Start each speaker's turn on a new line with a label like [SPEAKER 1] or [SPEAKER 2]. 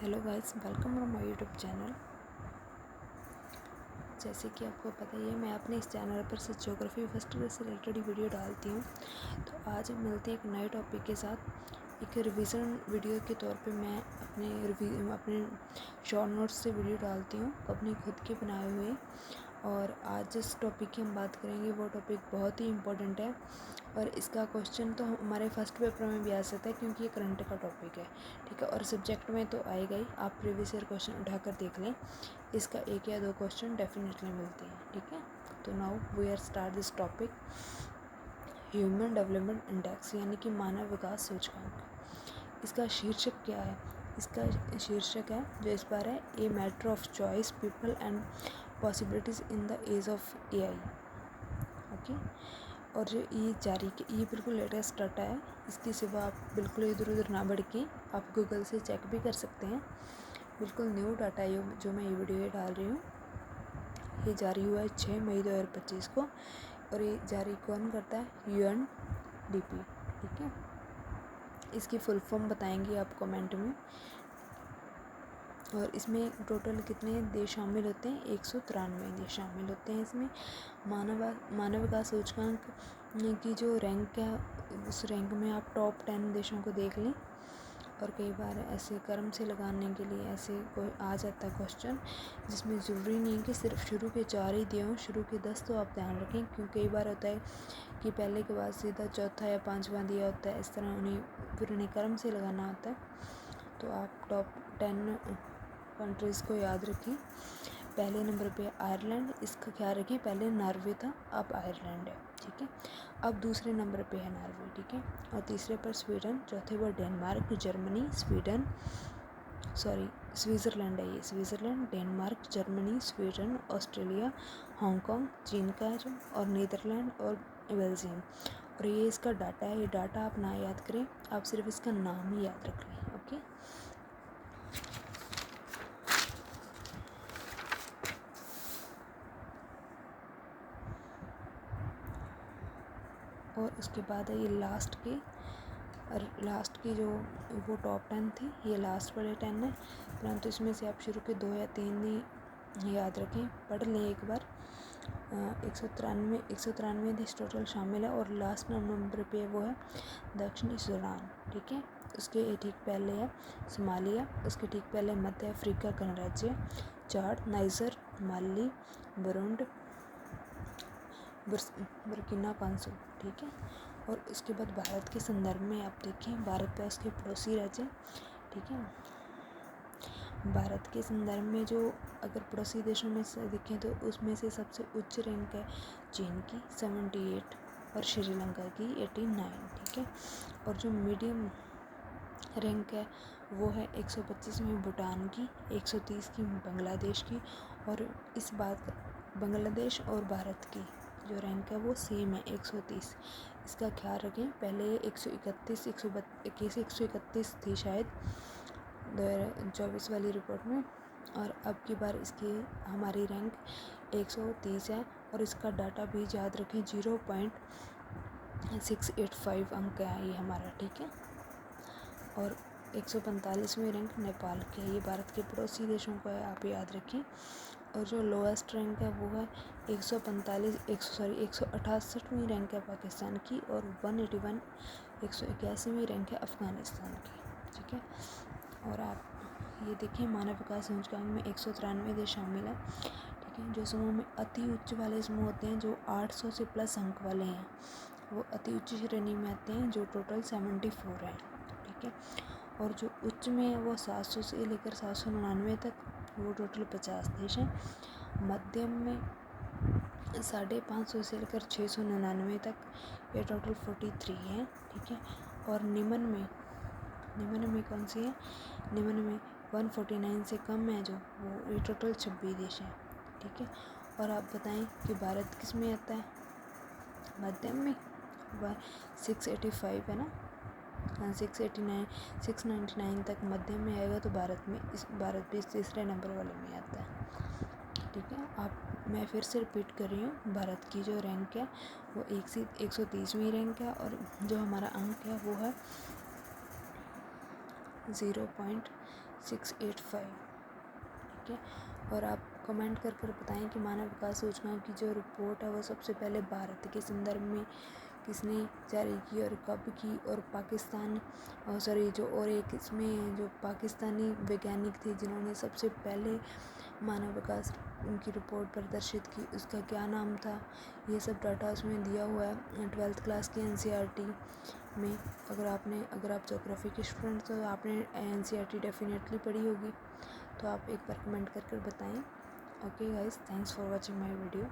[SPEAKER 1] Hello guys, welcome to my YouTube channel. जैसे कि आपको पता ही है, मैं अपने इस चैनल पर से ज्योग्राफी फर्स्ट ईयर से रिलेटेड वीडियो डालती हूँ। तो आज हम मिलते हैं एक नए टॉपिक के साथ। एक रिवीजन वीडियो के तौर पे मैं अपने शॉर्ट नोट्स से वीडियो डालती हूँ, अपने खुद के बनाए हुए। और आज जिस टॉपिक की हम बात करेंगे वो टॉपिक बहुत ही इम्पोर्टेंट है और इसका क्वेश्चन तो हमारे फर्स्ट पेपर में भी आ सकता है क्योंकि ये करंट का टॉपिक है, ठीक है। और सब्जेक्ट में तो आएगा ही, आप प्रीवियस ईयर क्वेश्चन उठाकर देख लें, इसका एक या दो क्वेश्चन डेफिनेटली मिलते हैं, ठीक है। तो now we are start this topic, human development index यानी कि मानव विकास सूचकांक। इसका शीर्षक क्या है? इसका शीर्षक है जो इस बार है, a matter of choice, people and possibilities in the age of AI, okay. और जो ये बिल्कुल लेटेस्ट डाटा है, इसके सिवा आप बिल्कुल इधर उधर ना बढ़ के आप गूगल से चेक भी कर सकते हैं। बिल्कुल न्यू डाटा है जो मैं ये वीडियो डाल रही हूँ। ये जारी हुआ है 6 मई 2025 को और ये जारी कौन करता है? UNDP, ठीक है। इसकी फुल फॉर्म बताएंगे आप कमेंट में। और इसमें टोटल कितने देश शामिल होते हैं? 193 देश शामिल होते हैं इसमें। मानव विकास सूचकांक की जो रैंक है, उस रैंक में आप टॉप 10 देशों को देख लें। और कई बार ऐसे क्रम से लगाने के लिए ऐसे कोई आ जाता है क्वेश्चन, जिसमें ज़रूरी नहीं है कि सिर्फ शुरू के 4 ही दिए हों, शुरू के 10 तो आप ध्यान रखें, क्योंकि कई बार होता है कि पहले के बाद सीधा चौथा या पाँचवां दिया होता है, इस तरह उन्हें क्रम से लगाना होता है। तो आप टॉप 10 कंट्रीज़ को याद रखें। पहले नंबर पे आयरलैंड, इसका ख्याल रखें, पहले नॉर्वे था, अब आयरलैंड है, ठीक है। अब दूसरे नंबर पे है नॉर्वे, ठीक है। और तीसरे पर स्वीडन, चौथे पर डेनमार्क, जर्मनी, स्विट्ज़रलैंड है, ये Switzerland, Denmark, Germany, Sweden, Australia, Hong Kong, चीन का है जो, और नीदरलैंड और बेल्जियम। और ये इसका डाटा है। ये डाटा आप ना याद करें, आप सिर्फ इसका नाम ही याद रख लें, ओके। और उसके बाद है ये लास्ट की जो वो टॉप 10 थी, ये लास्ट वाले 10 है, परंतु इसमें से आप शुरू के 2 या 3 ही याद रखें, पढ़ लें एक बार। 193 देश टोटल शामिल है। और लास्ट नंबर पे वो है दक्षिणी सूडान, ठीक है। उसके ठीक पहले है सोमालिया, उसके ठीक पहले मध्य अफ्रीका गणराज्य, चाड, नाइजर, माली, बुरुंडी, बुर्किना फासो, ठीक है। और उसके बाद भारत के संदर्भ में आप देखें, भारत का उसके पड़ोसी राज्य, ठीक है। भारत के संदर्भ में जो अगर पड़ोसी देशों में से देखें तो उसमें से सबसे उच्च रैंक है चीन की 78 और श्रीलंका की 89, ठीक है। और जो मीडियम रैंक है वो है 125 में भूटान की, 130 की बांग्लादेश की। और इस बात बांग्लादेश और भारत की जो रैंक है वो सेम है, 130। इसका ख्याल रखें, पहले 131 131 थी शायद 2024 वाली रिपोर्ट में, और अब की बार इसकी हमारी रैंक 130 है। और इसका डाटा भी याद रखें, 0.685 अंक है ये हमारा, ठीक है। और 145वीं रैंक नेपाल की है, ये भारत के पड़ोसी देशों का है, आप याद रखें। और जो लोएस्ट रैंक है वो है 168वीं रैंक है पाकिस्तान की, और 181वीं रैंक है अफ़गानिस्तान की, ठीक है। और आप ये देखें, मानव विकास सूचकांक में 193 देश शामिल है, ठीक है। जो समूह में अति उच्च वाले समूह होते हैं, जो 800 से प्लस अंक वाले हैं, वो अति उच्च श्रेणी में आते हैं, जो टोटल 74 है, ठीक है। और जो उच्च में है वो 700 से लेकर 799 तक, वो टोटल 50 देश हैं। मध्यम में 550 से लेकर 699 तक, ये टोटल 43 हैं, ठीक है। और निम्न में कौन सी है? निम्न में 149 से कम है जो, वो ये टोटल 26 देश हैं, ठीक है। और आप बताएं कि भारत किस में आता है? मध्यम में 685 है ना, 699 तक मध्यम में आएगा, तो भारत भी तीसरे नंबर वाले में आता है, ठीक है। मैं फिर से रिपीट कर रही हूँ, भारत की जो रैंक है वो 130वीं रैंक है, और जो हमारा अंक है वो है 685। ठीक है, और आप कमेंट कर कर बताएं कि मानव विकास सूचकांक की जो रिपोर्ट है वो सबसे पहले भारत के संदर्भ में किसने जारी की और कब की, और पाकिस्तान जो और एक इसमें जो पाकिस्तानी वैज्ञानिक थे जिन्होंने सबसे पहले मानव विकास उनकी रिपोर्ट प्रदर्शित की, उसका क्या नाम था। ये सब डाटा उसमें दिया हुआ है 12th क्लास की NCERT में। अगर आप ज्योग्राफी के स्टूडेंट तो आपने NCERT डेफिनेटली पढ़ी होगी, तो आप एक बार कमेंट कर कर बताएं। Okay guys, thanks for watching my video.